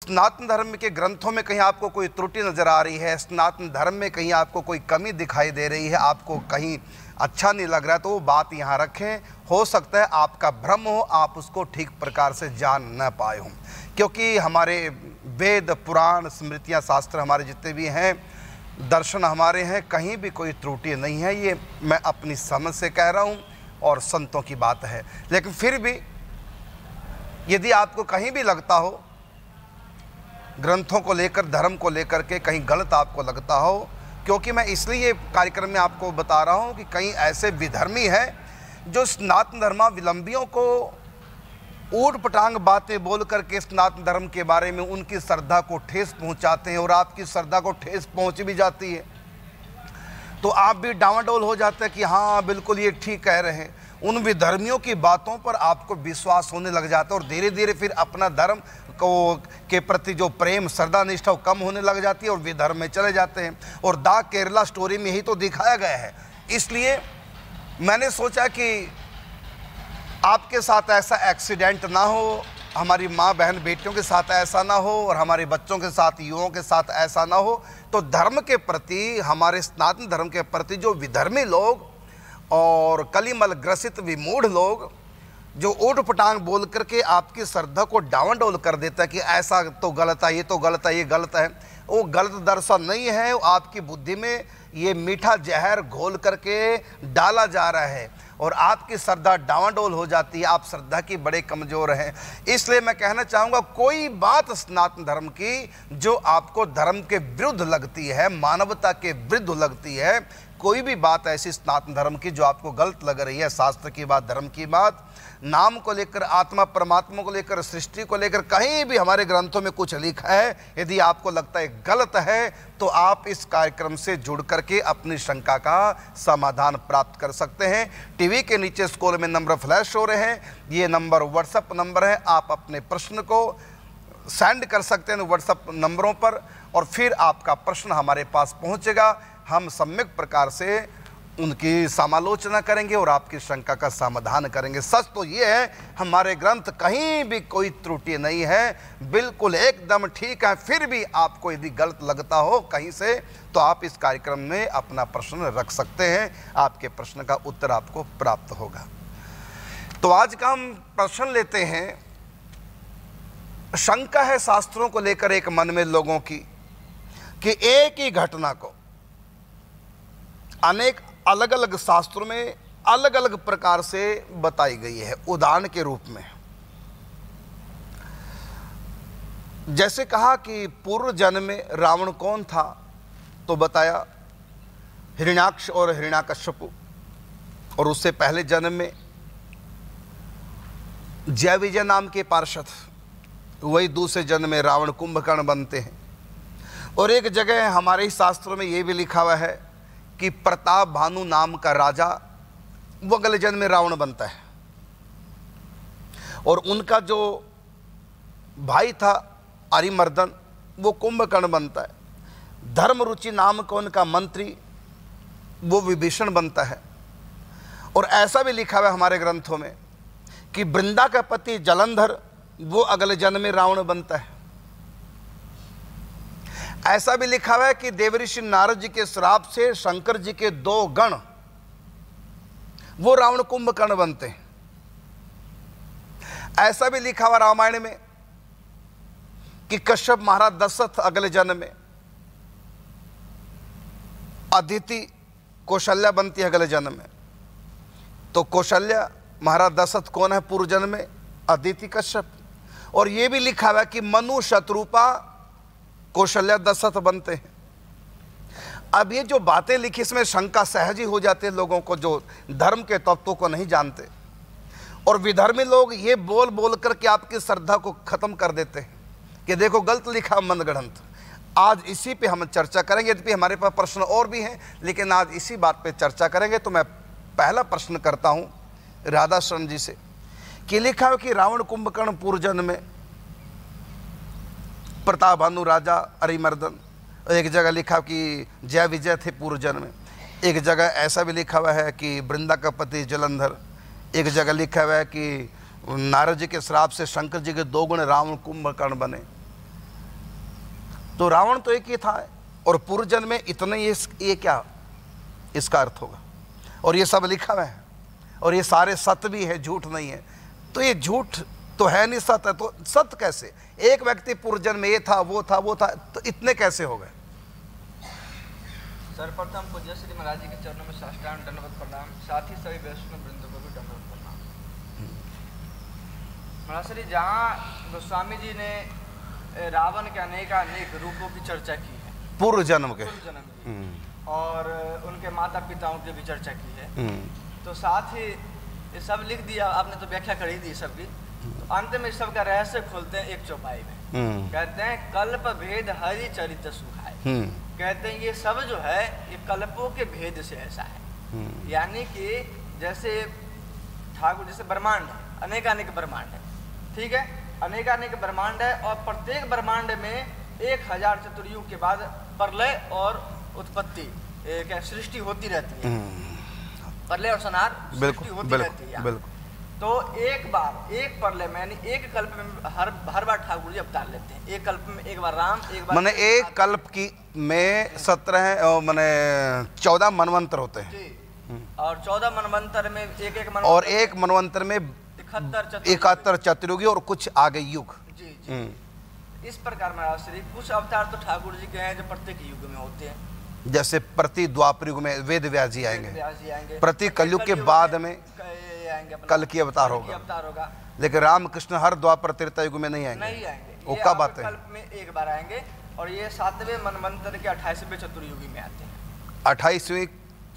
सनातन धर्म के ग्रंथों में कहीं आपको कोई त्रुटि नज़र आ रही है, सनातन धर्म में कहीं आपको कोई कमी दिखाई दे रही है, आपको कहीं अच्छा नहीं लग रहा है, तो वो बात यहाँ रखें। हो सकता है आपका भ्रम हो, आप उसको ठीक प्रकार से जान न पाए हों, क्योंकि हमारे वेद पुराण स्मृतियाँ शास्त्र हमारे जितने भी हैं, दर्शन हमारे हैं, कहीं भी कोई त्रुटि नहीं है। ये मैं अपनी समझ से कह रहा हूँ और संतों की बात है। लेकिन फिर भी यदि आपको कहीं भी लगता हो, ग्रंथों को लेकर धर्म को लेकर के कहीं गलत आपको लगता हो, क्योंकि मैं इसलिए कार्यक्रम में आपको बता रहा हूं कि कई ऐसे विधर्मी हैं जो सनातन धर्मावलंबियों को ऊट पटांग बातें बोल करके सनातन धर्म के बारे में उनकी श्रद्धा को ठेस पहुंचाते हैं, और आपकी श्रद्धा को ठेस पहुंच भी जाती है तो आप भी डावाडोल हो जाते हैं कि हाँ बिल्कुल ये ठीक कह रहे हैं। उन विधर्मियों की बातों पर आपको विश्वास होने लग जाता है और धीरे धीरे फिर अपना धर्म को के प्रति जो प्रेम श्रद्धा निष्ठा कम होने लग जाती है और विधर्म में चले जाते हैं। और द केरला स्टोरी में यही तो दिखाया गया है। इसलिए मैंने सोचा कि आपके साथ ऐसा एक्सीडेंट ना हो, हमारी माँ बहन बेटियों के साथ ऐसा ना हो, और हमारे बच्चों के साथ युवाओं के साथ ऐसा ना हो। तो धर्म के प्रति, हमारे सनातन धर्म के प्रति जो विधर्मी लोग और कलिमल ग्रसित विमूढ़ लोग जो ऊट पटांग बोल करके आपकी श्रद्धा को डावाडोल कर देता है कि ऐसा तो गलत है, ये तो गलत है, ये गलत है, वो गलत दर्शन नहीं है, वो आपकी बुद्धि में ये मीठा जहर घोल करके डाला जा रहा है और आपकी श्रद्धा डावाडोल हो जाती है। आप श्रद्धा की बड़े कमज़ोर हैं। इसलिए मैं कहना चाहूँगा, कोई बात सनातन धर्म की जो आपको धर्म के विरुद्ध लगती है, मानवता के विरुद्ध लगती है, कोई भी बात ऐसी सनातन धर्म की जो आपको गलत लग रही है, शास्त्र की बात, धर्म की बात, नाम को लेकर, आत्मा परमात्मा को लेकर, सृष्टि को लेकर, कहीं भी हमारे ग्रंथों में कुछ लिखा है, यदि आपको लगता है गलत है तो आप इस कार्यक्रम से जुड़ करके अपनी शंका का समाधान प्राप्त कर सकते हैं। टीवी के नीचे स्क्रोल में नंबर फ्लैश हो रहे हैं, ये नंबर व्हाट्सएप नंबर है। आप अपने प्रश्न को सेंड कर सकते हैं व्हाट्सएप नंबरों पर और फिर आपका प्रश्न हमारे पास पहुंचेगा। हम सम्यक प्रकार से उनकी समालोचना करेंगे और आपकी शंका का समाधान करेंगे। सच तो ये है, हमारे ग्रंथ कहीं भी कोई त्रुटि नहीं है, बिल्कुल एकदम ठीक है। फिर भी आपको यदि गलत लगता हो कहीं से तो आप इस कार्यक्रम में अपना प्रश्न रख सकते हैं, आपके प्रश्न का उत्तर आपको प्राप्त होगा। तो आज का हम प्रश्न लेते हैं, शंका है शास्त्रों को लेकर एक मन में लोगों की कि एक ही घटना को अनेक अलग अलग शास्त्रों में अलग अलग प्रकार से बताई गई है। उदाहरण के रूप में जैसे कहा कि पूर्व जन्म में रावण कौन था, तो बताया हिरण्याक्ष और हिरण्याकश्यपु, और उससे पहले जन्म में जय विजय नाम के पार्षद, वही दूसरे जन्म में रावण कुंभकर्ण बनते हैं। और एक जगह हमारे ही शास्त्रों में ये भी लिखा हुआ है कि प्रताप भानु नाम का राजा, वो अगले जन्म में रावण बनता है, और उनका जो भाई था अरिमर्दन, वो कुंभकर्ण बनता है। धर्म रुचि नाम का उनका मंत्री, वो विभीषण बनता है। और ऐसा भी लिखा हुआ है हमारे ग्रंथों में कि वृंदा का पति जलंधर, वो अगले जन्म में रावण बनता है। ऐसा भी लिखा हुआ है कि देवऋषि नारद जी के श्राप से शंकर जी के 2 गण, वो रावण कुंभकर्ण बनते हैं। ऐसा भी लिखा हुआ रामायण में कि कश्यप महाराज दशरथ अगले जन्म में, अदिति कौशल्या बनती है अगले जन्म में। तो कौशल्या महाराज दशरथ कौन है पूर्व जन्म में? अदिति कश्यप। और ये भी लिखा हुआ है कि मनु शत्रुपा कौशल्या दशरथ बनते हैं। अब ये जो बातें लिखी, इसमें शंका सहज ही हो जाती है लोगों को जो धर्म के तत्वों को नहीं जानते। और विधर्मी लोग ये बोल बोल करके आपकी श्रद्धा को खत्म कर देते हैं कि देखो गलत लिखा मनगढ़ंत। आज इसी पे हम चर्चा करेंगे। यद्यपि हमारे पास प्रश्न और भी हैं, लेकिन आज इसी बात पे चर्चा करेंगे। तो मैं पहला प्रश्न करता हूँ राधा शरण जी से कि लिखा है कि रावण कुंभकर्ण पूर्व जन्म में, प्रताप भानु राजा अरिमर्दन, एक जगह लिखा कि जय विजय थे पूर्व जन्म में, एक जगह ऐसा भी लिखा हुआ है कि वृंदा का पति जलंधर, एक जगह लिखा हुआ है कि नारद जी के श्राप से शंकर जी के 2 गुण रावण कुंभकर्ण बने। तो रावण तो एक ही था और पूर्वजन्म में इतने ये क्या इसका अर्थ होगा। और ये सब लिखा हुआ है और ये सारे सत्य भी है, झूठ नहीं है। तो ये झूठ तो है नहीं, सत्य है। तो सत्य कैसे? एक व्यक्ति पूर्वजन्म में ये था, वो था, वो था, तो इतने कैसे हो गए? सर्वप्रथम पूज्य श्री महाराज जी के चरणों में साष्टांग दंडवत प्रणाम, साथ ही सभी वैष्णव वृंद को भी दंडवत प्रणाम। महाराज श्री, जहाँ गोस्वामी जी ने रावण के अनेक रूपों की चर्चा की है, पूर्व जन्म के, और उनके माता पिताओं की भी चर्चा की है, तो साथ ही ये सब लिख दिया आपने, तो व्याख्या कर ही दी सबकी। तो अंत में सबका रहस्य खोलते हैं एक चौपाई में, कहते हैं कल्प भेद हरि चरित्र सुखाए। कहते हैं ये सब जो है ये कल्पों के भेद से ऐसा है, यानी कि जैसे ठाकुर, जैसे ब्रह्मांड है, अनेकानेक ब्रह्मांड है, ठीक है, अनेकानेक ब्रह्मांड है, और प्रत्येक ब्रह्मांड में 1000 चतुर्युग के बाद प्रलय और उत्पत्ति, क्या सृष्टि होती रहती है, प्रलय और संहार सृष्टि होती रहती है। बिल्कुल। तो एक बार, एक प्रलय में, यानी एक कल्प में हर बार ठाकुर जी अवतार लेते हैं। एक कल्प में एक बार राम, एक बार मैंने एक कल्प की में 17 मैंने 14 मनवंतर होते हैं जी, और 14 मनवंतर में एक और एक मनवंतर में 71 चतुर्युगी और कुछ आगे युग। जी जी। इस प्रकार महाराज श्री कुछ अवतार तो ठाकुर जी के हैं जो प्रत्येक युग में होते हैं, जैसे प्रति द्वापर युग में वेद व्यास जी आएंगे, प्रति कलयुग के बाद में कल की अवतार होगा, लेकिन रामकृष्ण हर द्वापर त्रेता युग में नहीं आएंगे। वो क्या बात है? कल्प में एक बार आएंगे, और ये 7वें मनवंतर के 28वें चतुर्युगी में आते हैं। 28वें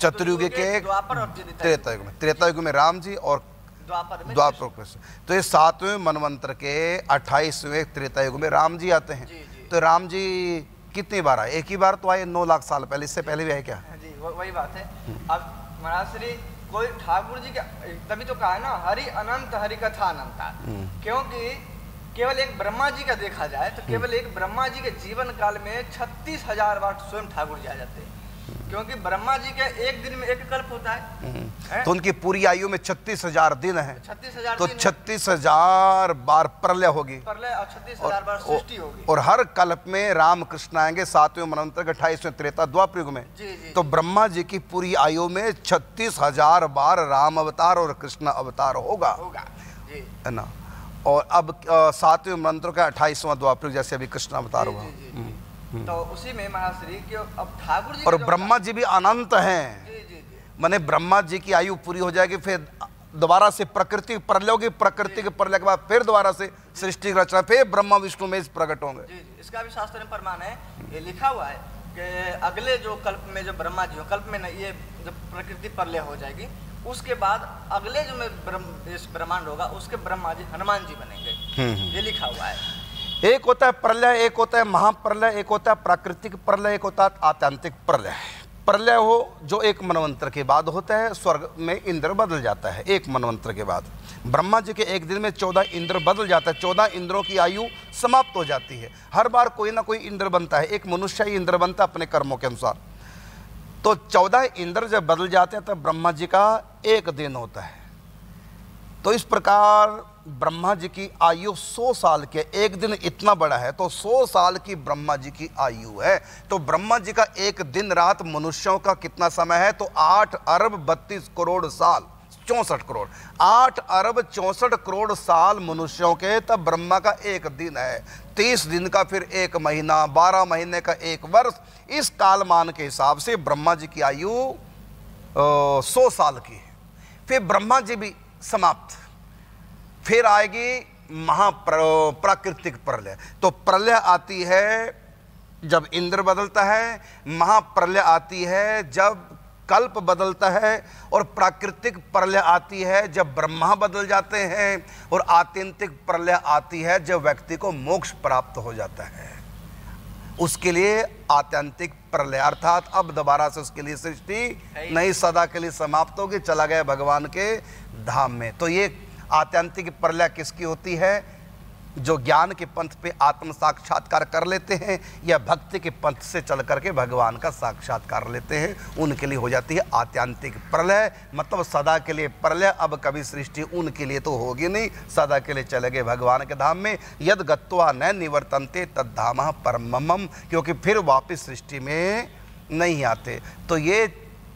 चतुर्युगी के द्वापर और त्रेता युग में, त्रेता युग में राम जी और द्वापर कृष्ण। तो ये 7वें मनवंतर के 28वें त्रेता युग में राम जी आते हैं। तो राम जी कितनी बार आए? एक ही बार तो आए 9 लाख साल पहले, इससे पहले भी आए क्या? जी वही बात है। अब महाराज श्री कोई ठाकुर जी के, तभी तो कहा है ना, हरि अनंत हरि कथा अनंता, क्योंकि केवल एक ब्रह्मा जी का देखा जाए तो केवल एक ब्रह्मा जी के जीवन काल में 36,000 बार स्वयं ठाकुर जी आ जाते हैं, क्योंकि ब्रह्मा जी के एक दिन में एक कल्प होता है। तो उनकी पूरी आयु में 36,000 दिन है, 36,000 तो 36,000 बार प्रलय होगी, प्रलय, और 36,000 बार सृष्टि होगी। और हर कल्प में रामकृष्ण आएंगे 7वें मनवंतर के 28वें त्रेता द्वापर युग में। तो ब्रह्मा जी की पूरी आयु में 36,000 बार राम अवतार और कृष्ण अवतार होगा, है ना। और अब 7वें मनवंतर का 28वां द्वापर युग, जैसे अभी कृष्ण अवतार हुआ। तो उसी में महाश्री के अब ठाकुर जी, और ब्रह्मा जी भी अनंत हैं, माने ब्रह्मा जी की आयु पूरी हो जाएगी, फिर दोबारा से प्रकृति प्रलय होगी, प्रकृति के प्रलय के बाद फिर दोबारा से सृष्टि रचना, फिर ब्रह्मा विष्णु में प्रकट होंगे। इसका भी शास्त्र में प्रमाण है, ये लिखा हुआ है कि अगले जो कल्प में जो ब्रह्मा जी हो, कल्प में नहीं, ये जब प्रकृति प्रलय हो जाएगी उसके बाद अगले जो में इस ब्रह्मांड होगा उसके ब्रह्मा जी हनुमान जी बनेंगे, ये लिखा हुआ है। एक होता है प्रलय, एक होता है महाप्रलय, एक होता है प्राकृतिक प्रलय, एक होता है आत्यंतिक प्रलय। प्रलय हो जो एक मनवंतर के बाद होता है, स्वर्ग में इंद्र बदल जाता है एक मनवंतर के बाद। ब्रह्मा जी के एक दिन में 14 इंद्र बदल जाता है, 14 इंद्रों की आयु समाप्त हो जाती है। हर बार कोई ना कोई इंद्र बनता है, एक मनुष्य ही इंद्र बनता है अपने कर्मों के अनुसार। तो 14 इंद्र जब बदल जाते हैं तब ब्रह्मा जी का एक दिन होता है। तो इस प्रकार ब्रह्मा जी की आयु 100 साल के, एक दिन इतना बड़ा है तो 100 साल की ब्रह्मा जी की आयु है। तो ब्रह्मा जी का एक दिन रात मनुष्यों का कितना समय है? तो 8 अरब 32 करोड़ साल, 64 करोड़, 8 अरब 64 करोड़ साल मनुष्यों के, तब ब्रह्मा का एक दिन है। 30 दिन का फिर एक महीना, 12 महीने का एक वर्ष। इस कालमान के हिसाब से ब्रह्मा जी की आयु 100 साल की है। फिर ब्रह्मा जी भी समाप्त, फिर आएगी महाप्राकृतिक प्रलय। तो प्रलय आती है जब इंद्र बदलता है, महाप्रलय आती है जब कल्प बदलता है, और प्राकृतिक प्रलय आती है जब ब्रह्मा बदल जाते हैं, और आत्यंतिक प्रलय आती है जब व्यक्ति को मोक्ष प्राप्त हो जाता है। उसके लिए आत्यंतिक प्रलय, अर्थात अब दोबारा से उसके लिए सृष्टि नहीं, सदा के लिए समाप्त होगी, चला गया भगवान के धाम में। तो ये आत्यंतिक प्रलय किसकी होती है? जो ज्ञान के पंथ पे आत्म साक्षात्कार कर लेते हैं या भक्ति के पंथ से चल करके भगवान का साक्षात्कार लेते हैं, उनके लिए हो जाती है आत्यांतिक प्रलय, मतलब सदा के लिए प्रलय। अब कभी सृष्टि उनके लिए तो होगी नहीं, सदा के लिए चले गए भगवान के धाम में। यद गत्वा न निवर्तन्ते तद धाम परमम, क्योंकि फिर वापस सृष्टि में नहीं आते। तो ये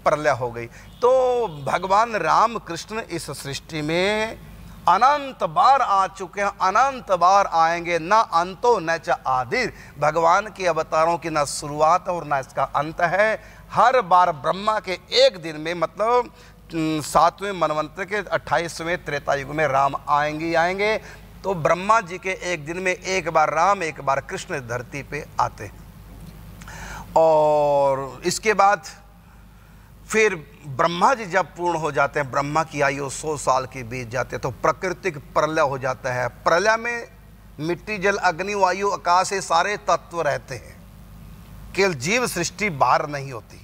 प्रलय हो गई। तो भगवान राम कृष्ण इस सृष्टि में अनंत बार आ चुके हैं, अनंत बार आएंगे, ना अंतो न च आदिर। भगवान के अवतारों की ना शुरुआत और ना इसका अंत है। हर बार ब्रह्मा के एक दिन में, मतलब 7वें मनवंतर के 28वें त्रेता युग में राम आएंगे ही आएंगे। तो ब्रह्मा जी के एक दिन में एक बार राम, एक बार कृष्ण धरती पे आते हैं। और इसके बाद फिर ब्रह्मा जी जब पूर्ण हो जाते हैं, ब्रह्मा की आयु 100 साल की बीत जाते हैं, तो प्राकृतिक प्रलय हो जाता है। प्रलय में मिट्टी, जल, अग्नि, वायु, आकाश, ये सारे तत्व रहते हैं, केवल जीव सृष्टि बाहर नहीं होती।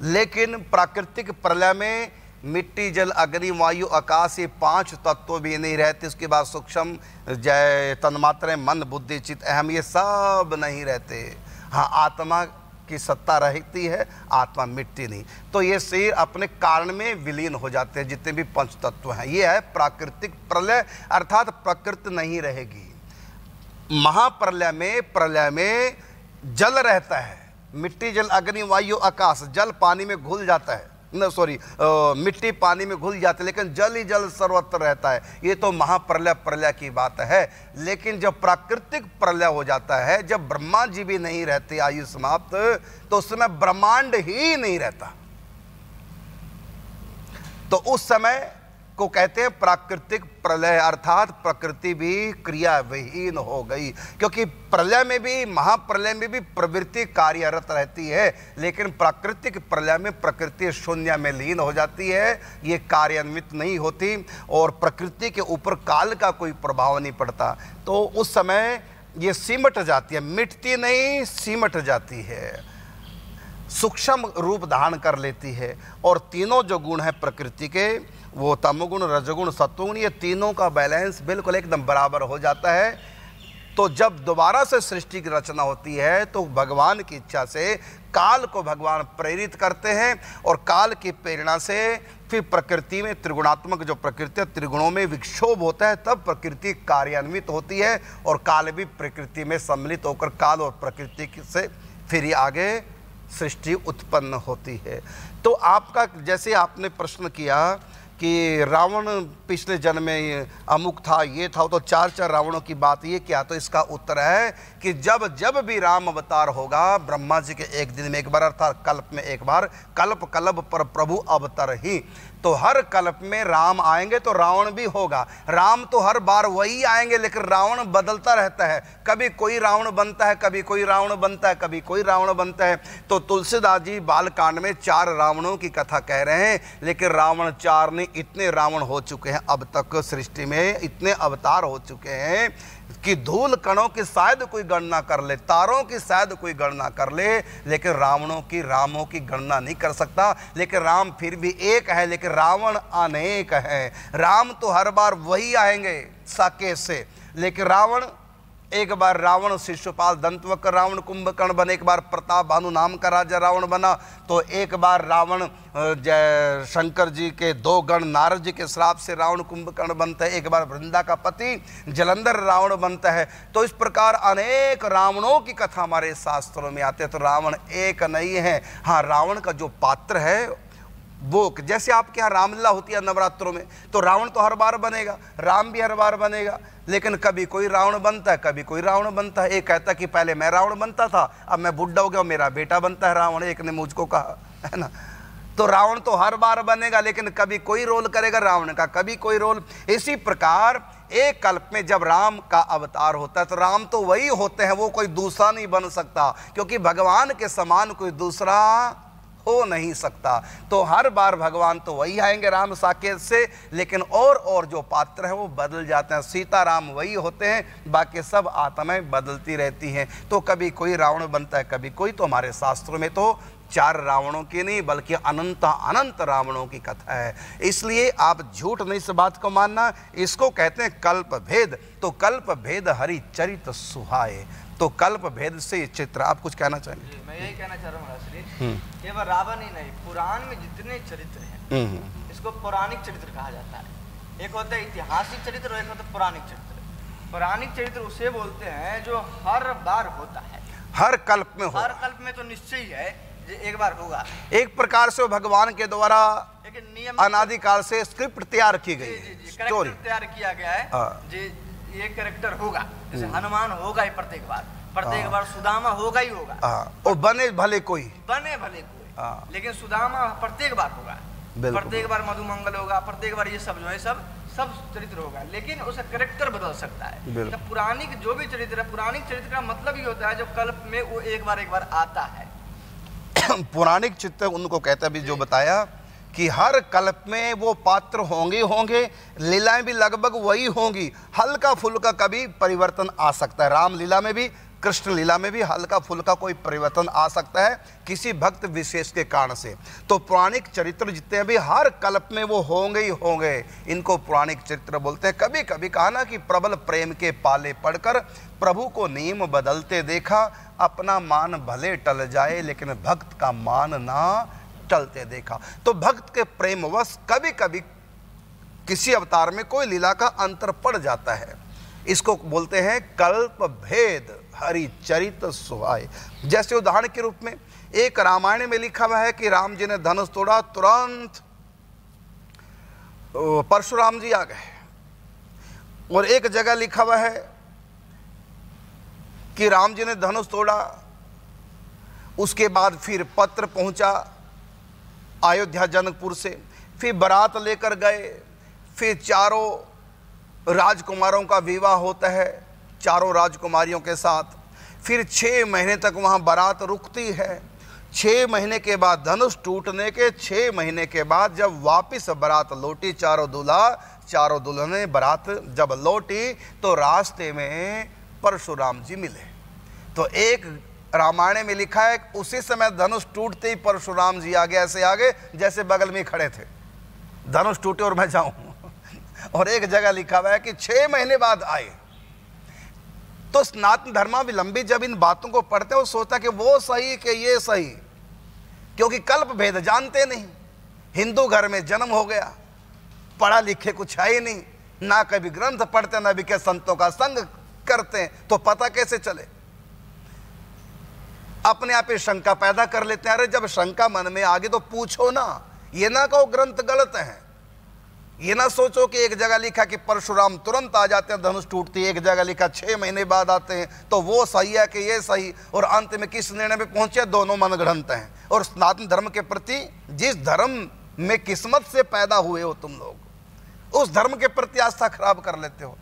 लेकिन प्राकृतिक प्रलय में मिट्टी, जल, अग्नि, वायु, आकाश, ये 5 तत्व भी नहीं रहते। उसके बाद सूक्ष्म जय तन्मात्राएं, मन, बुद्धि, चित्त, अहम, ये सब नहीं रहते। हाँ, आत्मा की सत्ता रहती है, आत्मा मिट्टी नहीं। तो ये शरीर अपने कारण में विलीन हो जाते हैं, जितने भी 5 तत्व हैं। ये है प्राकृतिक प्रलय, अर्थात प्रकृति नहीं रहेगी। महाप्रलय में, प्रलय में जल रहता है, मिट्टी, जल, अग्नि, वायु, आकाश। जल पानी में घुल जाता है, मिट्टी पानी में घुल जाती है, लेकिन जल ही जल सर्वत्र रहता है। ये तो महाप्रलय, प्रलय की बात है। लेकिन जब प्राकृतिक प्रलय हो जाता है, जब ब्रह्मा जी भी नहीं रहते, आयु समाप्त, तो उस समय ब्रह्मांड ही नहीं रहता। तो उस समय को कहते हैं प्राकृतिक प्रलय, अर्थात प्रकृति भी क्रिया विहीन हो गई। क्योंकि प्रलय में भी, महाप्रलय में भी प्रवृत्ति कार्यरत रहती है, लेकिन प्राकृतिक प्रलय में प्रकृति शून्य में लीन हो जाती है, ये कार्यान्वित नहीं होती और प्रकृति के ऊपर काल का कोई प्रभाव नहीं पड़ता। तो उस समय ये सिमट जाती है, मिटती नहीं, सिमट जाती है, सूक्ष्म रूप धारण कर लेती है। और तीनों जो गुण हैं प्रकृति के, वो तमोगुण, रजोगुण, सत्वगुण, ये तीनों का बैलेंस बिल्कुल एकदम बराबर हो जाता है। तो जब दोबारा से सृष्टि की रचना होती है, तो भगवान की इच्छा से काल को भगवान प्रेरित करते हैं, और काल की प्रेरणा से फिर प्रकृति में त्रिगुणात्मक जो प्रकृति है, त्रिगुणों में विक्षोभ होता है, तब प्रकृति कार्यान्वित होती है और काल भी प्रकृति में सम्मिलित होकर काल और प्रकृति से फिर आगे सृष्टि उत्पन्न होती है। तो आपका, जैसे आपने प्रश्न किया कि रावण पिछले जन्म में अमुक था, ये था, तो 4 रावणों की बात, ये क्या? तो इसका उत्तर है कि जब भी राम अवतार होगा, ब्रह्मा जी के एक दिन में एक बार, अर्थात कल्प में एक बार, कल्प कल्प पर प्रभु अवतर ही। तो हर कल्प में राम आएंगे तो रावण भी होगा। राम तो हर बार वही आएंगे, लेकिन रावण बदलता रहता है। कभी कोई रावण बनता है, कभी कोई रावण बनता है, कभी कोई रावण बनता है। तो तुलसीदास जी बालकांड में 4 रावणों की कथा कह रहे हैं, लेकिन रावण 4 नहीं, इतने रावण हो चुके हैं अब तक सृष्टि में, इतने अवतार हो चुके हैं कि धूल कणों की शायद कोई गणना कर ले, तारों की शायद कोई गणना कर ले, लेकिन रावणों की, रामों की गणना नहीं कर सकता। लेकिन राम फिर भी एक है, लेकिन रावण अनेक है। राम तो हर बार वही आएंगे साकेत से, लेकिन रावण, एक बार रावण शिशुपाल दंतवक्र रावण कुंभकर्ण बने, एक बार प्रताप भानु नाम का राजा रावण बना, तो एक बार रावण शंकर जी के 2 गण नारद जी के श्राप से रावण कुंभकर्ण बनता है, एक बार वृंदा का पति जलंधर रावण बनता है। तो इस प्रकार अनेक रावणों की कथा हमारे शास्त्रों में आते हैं। तो रावण एक नहीं है। हाँ, रावण का जो पात्र है वो, जैसे आपके यहाँ रामलीला होती है नवरात्रों में, तो रावण तो हर बार बनेगा, राम भी हर बार बनेगा, लेकिन कभी कोई रावण बनता है, कभी कोई रावण बनता है। एक कहता है कि पहले मैं रावण बनता था, अब मैं बुढ़ा हो गया, मेरा बेटा बनता है रावण, एक ने मुझको कहा, है ना। तो रावण तो हर बार बनेगा, लेकिन कभी कोई रोल करेगा रावण का, कभी कोई रोल। इसी प्रकार एक कल्प में जब राम का अवतार होता है, तो राम तो वही होते हैं, वो कोई दूसरा नहीं बन सकता, क्योंकि भगवान के समान कोई दूसरा हो नहीं सकता। तो हर बार भगवान तो वही आएंगे राम साकेत से, लेकिन और जो पात्र हैं वो बदल जाते हैं। सीताराम वही होते हैं, बाकी सब आत्माएं बदलती रहती हैं। तो कभी कोई रावण बनता है, कभी कोई। तो हमारे शास्त्रों में तो 4 रावणों की नहीं बल्कि अनंत अनंत रावणों की कथा है। इसलिए आप झूठ नहीं इस बात को मानना। इसको कहते हैं कल्प भेद। तो कल्प भेद हरि चरित सुहाए। तो कल्प भेद से चित्र। आप कुछ कहना चाहेंगे? मैं यही कहना चाह रहा हूँ श्री, केवल रावण ही नहीं, पुराण में जितने चरित्र हैं इसको पौराणिक चरित्र कहा जाता है। एक होता है ऐतिहासिक चरित्र और एक होता है पौराणिक चरित्र। पौराणिक चरित्र उसे बोलते हैं जो हर बार होता है, हर कल्प में हो। हर कल्प में तो निश्चय ही है जो एक बार होगा। एक प्रकार से वो भगवान के द्वारा एक नियम अनादिकाल से स्क्रिप्ट तैयार की गई है, स्टोरी तैयार किया गया है जी। ये कैरेक्टर होगा, जैसे हनुमान होगा ही प्रत्येक बार सुदामा होगा ही होगा। और बने भले कोई, लेकिन सुदामा प्रत्येक बार होगा, प्रत्येक बार मधुमंगल होगा, प्रत्येक बार ये सब जो है सब चरित्र होगा, लेकिन उसका कैरेक्टर बदल सकता है। तो पुराणिक जो भी चरित्र है, पुराणिक चरित्र का मतलब ये होता है जो कल्प में वो एक बार आता है। पुराणिक चित्र उनको कहते हैं, अभी जो बताया कि हर कल्प में वो पात्र होंगे, लीलाएं भी लगभग वही होंगी, हल्का फुल्का कभी परिवर्तन आ सकता है। राम लीला में भी, कृष्ण लीला में भी हल्का फुल्का कोई परिवर्तन आ सकता है किसी भक्त विशेष के कारण से। तो पौराणिक चरित्र जितने भी हर कल्प में वो होंगे ही होंगे, इनको पौराणिक चरित्र बोलते हैं। कभी कभी कहा ना कि प्रबल प्रेम के पाले पड़कर प्रभु को नियम बदलते देखा, अपना मान भले टल जाए लेकिन भक्त का मान ना टलते देखा। तो भक्त के प्रेमवश कभी कभी किसी अवतार में कोई लीला का अंतर पड़ जाता है। इसको बोलते हैं कल्प भेद हरि चरित सुहाए। जैसे उदाहरण के रूप में एक रामायण में लिखा हुआ है कि राम जी ने धनुष तोड़ा, तुरंत परशुराम जी आ गए। और एक जगह लिखा हुआ है कि राम जी ने धनुष तोड़ा, उसके बाद फिर पत्र पहुंचा अयोध्या जनकपुर से, फिर बारात लेकर गए, फिर चारों राजकुमारों का विवाह होता है, चारों राजकुमारियों के साथ। फिर 6 महीने तक वहाँ बारात रुकती है। 6 महीने के बाद धनुष टूटने के 6 महीने के बाद जब वापस बारात लौटी, चारों दूल्हा चारों दुल्हने बारात जब लौटी तो रास्ते में परशुराम जी मिले। तो एक रामायण में लिखा है उसी समय धनुष टूटते ही परशुराम जी आगे, ऐसे आगे जैसे बगल में खड़े थे, धनुष टूटे और मैं जाऊं। और एक जगह लिखा हुआ है कि 6 महीने बाद आए। तो सनातन धर्मावलंबी जब इन बातों को पढ़ते हैं वो सोचता कि वो सही कि ये सही, क्योंकि कल्प भेद जानते नहीं। हिंदू घर में जन्म हो गया, पढ़ा लिखे कुछ है ही नहीं, ना कभी ग्रंथ पढ़ते ना भी के संतों का संग करते हैं, तो पता कैसे चले? अपने आप ही शंका पैदा कर लेते हैं। अरे जब शंका मन में आ गई तो पूछो ना, ये ना कहो ग्रंथ गलत है, ये ना सोचो कि एक जगह लिखा कि परशुराम तुरंत आ जाते हैं धनुष टूटती है, एक जगह लिखा 6 महीने बाद आते हैं, तो वो सही है कि ये सही, और अंत में किस निर्णय में पहुंचे, दोनों मनगढ़ंत हैं। और सनातन धर्म के प्रति जिस धर्म में किस्मत से पैदा हुए हो तुम लोग, उस धर्म के प्रति आस्था खराब कर लेते हो।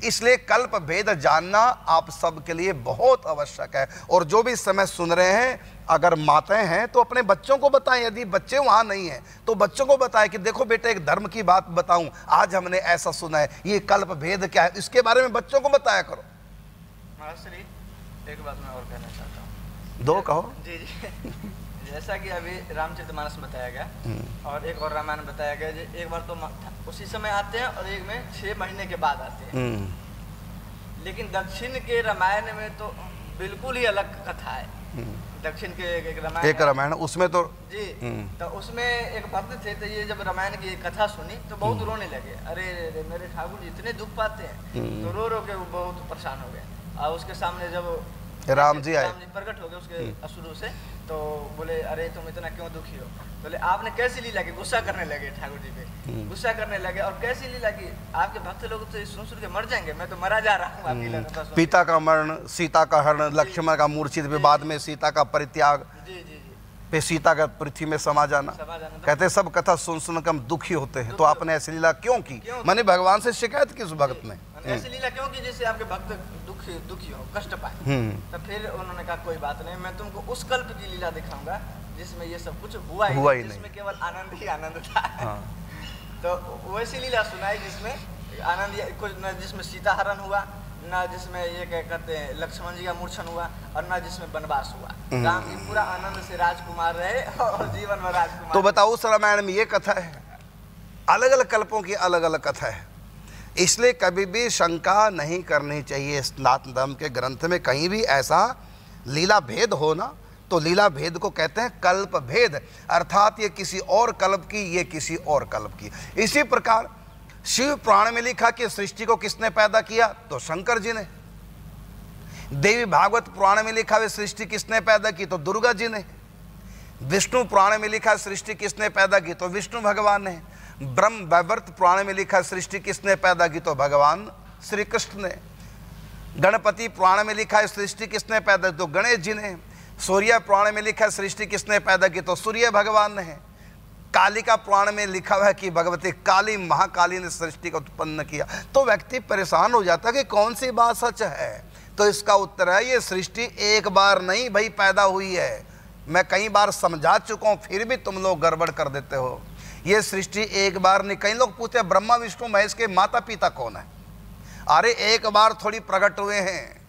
इसलिए कल्प भेद जानना आप सबके लिए बहुत आवश्यक है। और जो भी इस समय सुन रहे हैं, अगर माताएं हैं तो अपने बच्चों को बताएं, यदि बच्चे वहां नहीं हैं तो बच्चों को बताएं कि देखो बेटा एक धर्म की बात बताऊं, आज हमने ऐसा सुना है, ये कल्प भेद क्या है, इसके बारे में बच्चों को बताया करो। महाराज एक बात मैं और कहना चाहता हूँ। 2 कहो। जी जी। जैसा कि अभी रामचरितमानस बताया गया और एक और रामायण बताया गया, एक बार तो उसी समय आते हैं और एक में 6 महीने के बाद आते हैं। लेकिन दक्षिण के रामायण में तो बिल्कुल ही अलग कथा है। दक्षिण के एक रामायण उसमें तो जी, तो उसमें एक भक्त थे, तो ये जब रामायण की कथा सुनी तो बहुत रोने लगे। अरे मेरे ठाकुर जी इतने दुख पाते हैं, तो रो रो के वो बहुत परेशान हो गए। और उसके सामने जब राम जी प्रकट हो गए उसके असुरों से, तो बोले अरे तुम इतना क्यों दुखी हो? बोले आपने कैसी लीला की? गुस्सा करने लगे ठाकुर जी पे, गुस्सा करने लगे। और कैसी लीला की? आपके भक्त लोग तो सुन के मर जाएंगे, मैं तो मरा जा रहा हूँ आपकी लीला। पिता का मरण, सीता का हरण, लक्ष्मण का मूर्छित, बाद में सीता का परित्याग, पे सीता का पृथ्वी में समा जाना। कहते सब कथा सुन सुन कर हम दुखी होते हैं, तो आपने ऐसी लीला क्यों की? मैंने भगवान से शिकायत की उस भक्त ने, ऐसी लीला क्यों की जिससे आपके भक्त दुखी हो, कष्ट पाए। तो फिर उन्होंने कहा कोई बात नहीं, मैं तुमको उस कल्प की लीला दिखाऊंगा जिसमें ये सब कुछ हुआ ही नहीं, जिसमें केवल आनंद ही आनंद था। तो वैसी लीला सुनाई जिसमें आनंद कुछ, जिसमें सीता हरण हुआ, ना जिसमें ये क्या कहते हैं लक्ष्मण जी का मूर्छन हुआ, और ना जिसमें वनवास हुआ। राम जी पूरा आनंद से राजकुमार रहे और जीवन में राजकुमार। तो बताओ उस रामायण में ये कथा है, अलग अलग कल्पों की अलग अलग कथा है। इसलिए कभी भी शंका नहीं करनी चाहिए सनातन धर्म के ग्रंथ में कहीं भी ऐसा लीला भेद हो ना, तो लीला भेद को कहते हैं कल्प भेद, अर्थात ये किसी और कल्प की, ये किसी और कल्प की। इसी प्रकार शिव पुराण में लिखा कि सृष्टि को किसने पैदा किया, तो शंकर जी ने। देवी भागवत पुराण में लिखा है सृष्टि किसने पैदा की, तो दुर्गा जी ने। विष्णु पुराण में लिखा सृष्टि किसने पैदा की, तो विष्णु भगवान ने। ब्रह्म वैवर्त पुराण में लिखा सृष्टि किसने पैदा की, तो भगवान श्री कृष्ण ने। गणपति पुराण में लिखा है सृष्टि किसने पैदा की, तो गणेश जी ने। सूर्य पुराण में लिखा है सृष्टि किसने पैदा की, तो सूर्य भगवान ने। कालिका पुराण में लिखा हुआ है कि भगवती काली महाकाली ने सृष्टि को उत्पन्न किया। तो व्यक्ति परेशान हो जाता है कि कौन सी बात सच है, तो इसका उत्तर है ये सृष्टि एक बार नहीं भाई पैदा हुई है। मैं कई बार समझा चुका हूं, फिर भी तुम लोग गड़बड़ कर देते हो। ये सृष्टि एक बार नहीं। कई लोग पूछते हैं ब्रह्मा विष्णु महेश के माता पिता कौन है। अरे एक बार थोड़ी प्रकट हुए हैं,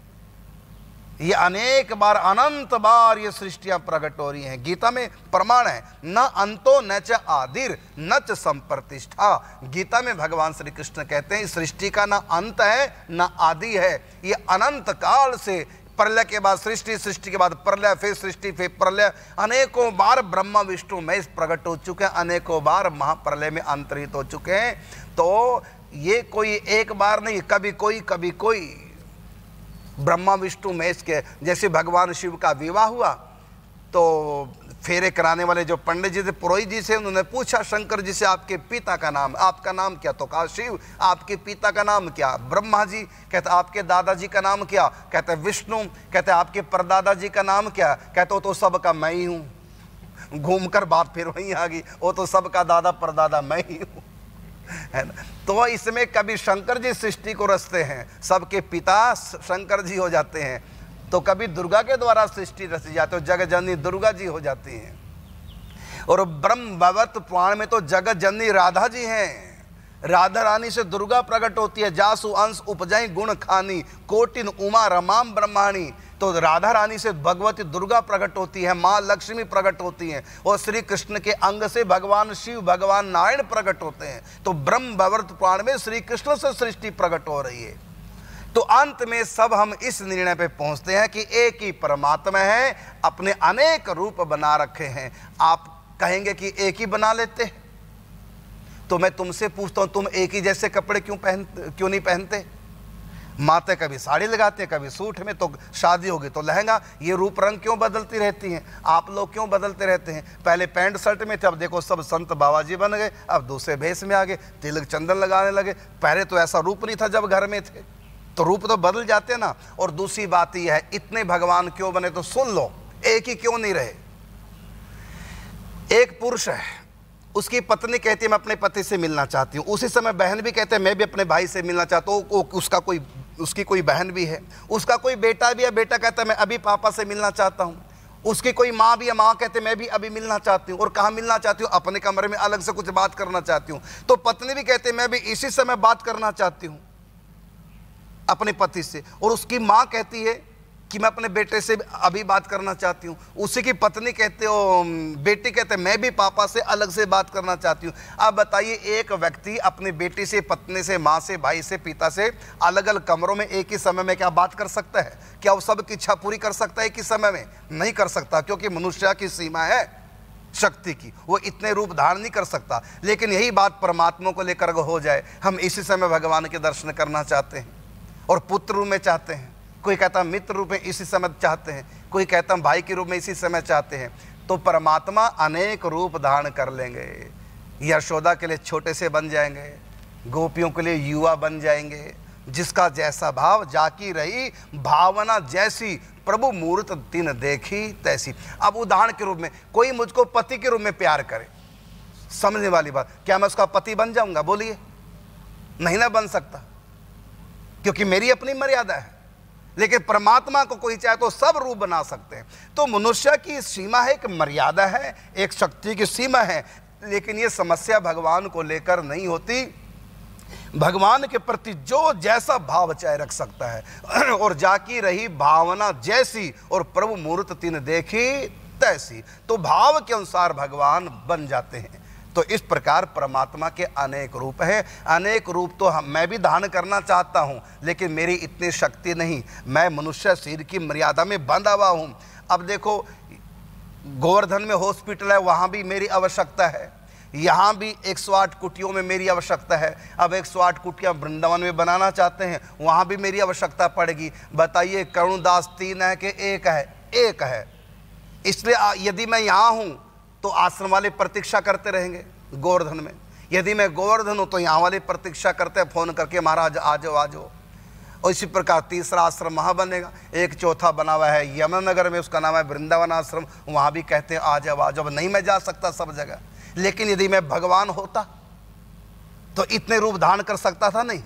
ये अनेक बार अनंत बार ये सृष्टियां प्रकट हो रही हैं। गीता में प्रमाण है, न अंतो न च आदिर न च संप्रतिष्ठा। गीता में भगवान श्री कृष्ण कहते हैं इस सृष्टि का ना अंत है ना आदि है। ये अनंत काल से, प्रलय के बाद सृष्टि, सृष्टि के बाद प्रलय, फिर सृष्टि, फिर प्रलय, अनेकों बार ब्रह्मा विष्णु महेश प्रकट हो चुके हैं, अनेकों बार महाप्रलय में अंतरित हो चुके हैं। तो ये कोई एक बार नहीं, कभी कोई कभी कोई। ब्रह्मा विष्णु महेश के जैसे भगवान शिव का विवाह हुआ तो फेरे कराने वाले जो पंडित जी थे, पुरोहित जी से, उन्होंने पूछा शंकर जी से आपके पिता का नाम, आपका नाम क्या, तो कहा शिव। आपके पिता का नाम क्या, ब्रह्मा जी। कहते आपके दादाजी का नाम क्या, कहते विष्णु। कहते आपके परदादा जी का नाम क्या, कहते वो तो सबका मैं ही हूँ। घूमकर बात फिर वहीं आ गई, वो तो सबका दादा परदादा मैं ही हूँ, है ना। तो इसमें कभी शंकर जी सृष्टि को रचते हैं, सबके पिता शंकर जी हो जाते हैं, तो कभी दुर्गा के द्वारा सृष्टि रची जाती है, जगत जननी दुर्गा जी हो जाती हैं। और ब्रह्म भगवत पुराण में तो जगत जननी राधा जी हैं। राधा रानी से दुर्गा प्रकट होती है। जासु अंश उपजय गुण खानी, कोटिन उमा रमाम ब्रह्माणी। तो राधा रानी से भगवती दुर्गा प्रकट होती है, माँ लक्ष्मी प्रकट होती हैं, और श्री कृष्ण के अंग से भगवान शिव भगवान नारायण प्रकट होते हैं। तो ब्रह्म भगवत पुराण में श्री कृष्ण से सृष्टि प्रकट हो रही है। तो अंत में सब हम इस निर्णय पे पहुंचते हैं कि एक ही परमात्मा है, अपने अनेक रूप बना रखे हैं। आप कहेंगे कि एक ही बना लेते, तो मैं तुमसे पूछता हूं तुम एक ही जैसे कपड़े क्यों नहीं पहनते। माते कभी साड़ी लगाते हैं, कभी सूट में, तो शादी होगी तो लहंगा। ये रूप रंग क्यों बदलती रहती हैं, आप लोग क्यों बदलते रहते हैं। पहले पैंट शर्ट में थे, अब देखो सब संत बाबा जी बन गए, अब दूसरे भेष में आ गए, तिलक चंदन लगाने लगे। पहले तो ऐसा रूप नहीं था जब घर में थे, तो रूप तो बदल जाते ना। और दूसरी बात यह है, इतने भगवान क्यों बने, तो सुन लो, एक ही क्यों नहीं रहे। एक पुरुष है, उसकी पत्नी कहती है मैं अपने पति से मिलना चाहती हूँ। उसी समय बहन भी कहते हैं मैं भी अपने भाई से मिलना चाहता हूँ। उसकी कोई बहन भी है, उसका कोई बेटा भी है, बेटा कहता है मैं अभी पापा से मिलना चाहता हूँ। उसकी कोई माँ भी है, माँ कहते मैं भी अभी मिलना चाहती हूँ। और कहाँ मिलना चाहती हूँ, अपने कमरे में अलग से कुछ बात करना चाहती हूँ। तो पत्नी भी कहते मैं भी इसी समय बात करना चाहती हूँ अपने पति से। और उसकी माँ कहती है कि मैं अपने बेटे से अभी बात करना चाहती हूँ। उसी की पत्नी कहते हो, बेटी कहते मैं भी पापा से अलग से बात करना चाहती हूँ। अब बताइए, एक व्यक्ति अपनी बेटी से, पत्नी से, माँ से, भाई से, पिता से अलग अलग कमरों में एक ही समय में क्या बात कर सकता है? क्या वो सबकी इच्छा पूरी कर सकता है एक ही समय में? नहीं कर सकता, क्योंकि मनुष्य की सीमा है शक्ति की, वो इतने रूप धारण नहीं कर सकता। लेकिन यही बात परमात्मा को लेकर हो जाए, हम इसी समय भगवान के दर्शन करना चाहते हैं और पुत्र रूप में चाहते हैं, कोई कहता मित्र रूप में इसी समय चाहते हैं, कोई कहता भाई के रूप में इसी समय चाहते हैं, तो परमात्मा अनेक रूप धारण कर लेंगे। यशोदा के लिए छोटे से बन जाएंगे, गोपियों के लिए युवा बन जाएंगे। जिसका जैसा भाव जाकी रही भावना जैसी, प्रभु मूर्त दिन देखी तैसी। अब उदाहरण के रूप में कोई मुझको पति के रूप में प्यार करे, समझने वाली बात, क्या मैं उसका पति बन जाऊंगा? बोलिए, नहीं ना बन सकता, क्योंकि मेरी अपनी मर्यादा है। लेकिन परमात्मा को कोई चाहे तो सब रूप बना सकते हैं। तो मनुष्य की सीमा है, एक मर्यादा है, एक शक्ति की सीमा है। लेकिन ये समस्या भगवान को लेकर नहीं होती। भगवान के प्रति जो जैसा भाव चाहे रख सकता है। और जाकी रही भावना जैसी और प्रभु मूर्त तीन देखी तैसी, तो भाव के अनुसार भगवान बन जाते हैं। तो इस प्रकार परमात्मा के अनेक रूप हैं। अनेक रूप तो मैं भी धारण करना चाहता हूं, लेकिन मेरी इतनी शक्ति नहीं, मैं मनुष्य शरीर की मर्यादा में बंधा हुआ हूं। अब देखो, गोवर्धन में हॉस्पिटल है, वहां भी मेरी आवश्यकता है, यहाँ भी 108 कुटियों में मेरी आवश्यकता है। अब 108 कुटियाँ वृंदावन में बनाना चाहते हैं, वहाँ भी मेरी आवश्यकता पड़ेगी। बताइए, करुणदास 3 है कि 1 है? 1 है। इसलिए यदि मैं यहाँ हूँ तो आश्रम वाले प्रतीक्षा करते रहेंगे गोवर्धन में, यदि मैं गोवर्धन हूँ तो यहाँ वाले प्रतीक्षा करते हैं फ़ोन करके, महाराज आ जाओ आ जाओ। और इसी प्रकार तीसरा आश्रम वहाँ बनेगा। एक चौथा बना हुआ है यमुनानगर में, उसका नाम है वृंदावन आश्रम, वहाँ भी कहते हैं आ जाओ आ जाओ। नहीं मैं जा सकता सब जगह, लेकिन यदि मैं भगवान होता तो इतने रूप धारण कर सकता था? नहीं।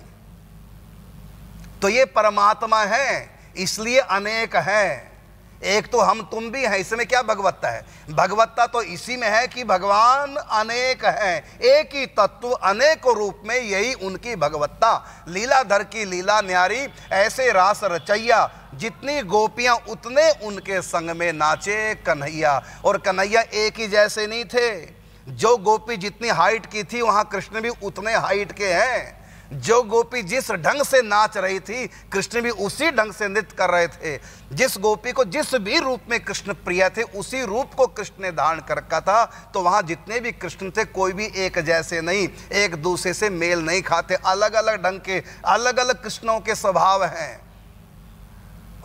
तो ये परमात्मा है, इसलिए अनेक है। एक तो हम तुम भी हैं, इसमें क्या भगवत्ता है? भगवत्ता तो इसी में है कि भगवान अनेक है, एक ही तत्व अनेक रूप में, यही उनकी भगवत्ता। लीलाधर की लीला न्यारी, ऐसे रास रचैया, जितनी गोपियां उतने उनके संग में नाचे कन्हैया। और कन्हैया एक ही जैसे नहीं थे, जो गोपी जितनी हाइट की थी वहां कृष्ण भी उतने हाइट के हैं। जो गोपी जिस ढंग से नाच रही थी, कृष्ण भी उसी ढंग से नृत्य कर रहे थे। जिस गोपी को जिस भी रूप में कृष्ण प्रिय थे, उसी रूप को कृष्ण ने धारण कर रखा था। तो वहां जितने भी कृष्ण थे, कोई भी एक जैसे नहीं, एक दूसरे से मेल नहीं खाते, अलग अलग ढंग के, अलग अलग कृष्णों के स्वभाव हैं।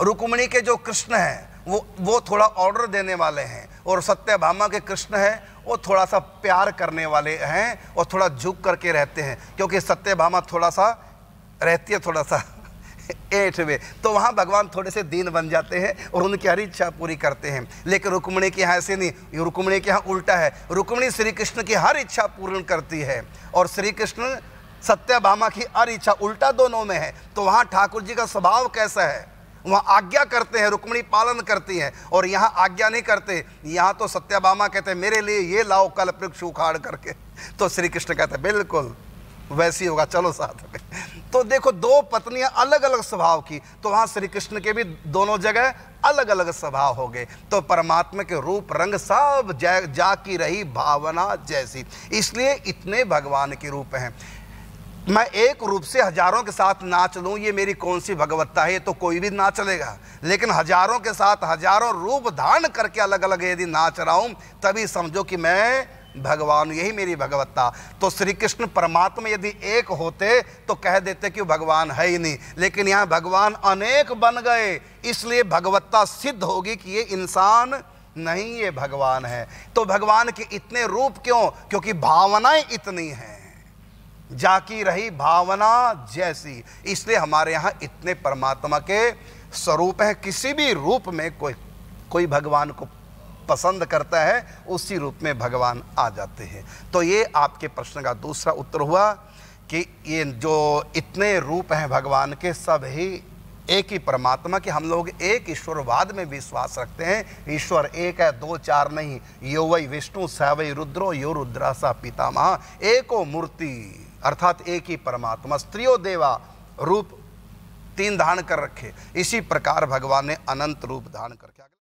रुक्मिणी के जो कृष्ण हैं वो थोड़ा ऑर्डर देने वाले हैं, और सत्यभामा के कृष्ण हैं वो थोड़ा सा प्यार करने वाले हैं और थोड़ा झुक करके रहते हैं, क्योंकि सत्यभामा थोड़ा सा रहती है, थोड़ा सा ऐठ में, तो वहाँ भगवान थोड़े से दीन बन जाते हैं और उनकी हर इच्छा पूरी करते हैं। लेकिन रुक्मिणी के यहाँ ऐसे नहीं, रुक्मिणी के यहाँ उल्टा है। रुक्मिणी श्री कृष्ण की हर इच्छा पूर्ण करती है और श्री कृष्ण सत्यभामा की हर इच्छा, उल्टा दोनों में है। तो वहाँ ठाकुर जी का स्वभाव कैसा है? वहाँ आज्ञा करते हैं, रुक्मिणी पालन करती है, और यहाँ आज्ञा नहीं करते। यहाँ तो सत्यभामा कहते हैं मेरे लिए ये लाओ कल वृक्ष उखाड़ करके, तो श्री कृष्ण कहते हैं बिल्कुल वैसी होगा, चलो साथ में। तो देखो, दो पत्नियां अलग अलग स्वभाव की, तो वहाँ श्री कृष्ण के भी दोनों जगह अलग अलग स्वभाव हो गए। तो परमात्मा के रूप रंग सब जाकी रही भावना जैसी, इसलिए इतने भगवान के रूप हैं। मैं एक रूप से हजारों के साथ नाच लूं, ये मेरी कौन सी भगवत्ता है? ये तो कोई भी नाच लेगा, लेकिन हजारों के साथ हजारों रूप धारण करके अलग अलग यदि नाच रहा हूं, तभी समझो कि मैं भगवान, यही मेरी भगवत्ता। तो श्री कृष्ण परमात्मा यदि एक होते तो कह देते कि भगवान है ही नहीं, लेकिन यहाँ भगवान अनेक बन गए, इसलिए भगवत्ता सिद्ध होगी कि ये इंसान नहीं, ये भगवान है। तो भगवान के इतने रूप क्यों? क्योंकि भावनाएं इतनी हैं, जाकी रही भावना जैसी, इसलिए हमारे यहाँ इतने परमात्मा के स्वरूप हैं। किसी भी रूप में कोई भगवान को पसंद करता है, उसी रूप में भगवान आ जाते हैं। तो ये आपके प्रश्न का दूसरा उत्तर हुआ कि ये जो इतने रूप हैं भगवान के, सब ही एक ही परमात्मा के। हम लोग एक ईश्वरवाद में विश्वास रखते हैं, ईश्वर एक है, 2 4 नहीं। यो वै विष्णु स वै रुद्रो यो रुद्रा सा पितामह, एको मूर्ति, अर्थात एक ही परमात्मा। स्त्रियो देवा रूप 3 धारण कर रखे, इसी प्रकार भगवान ने अनंत रूप धारण करके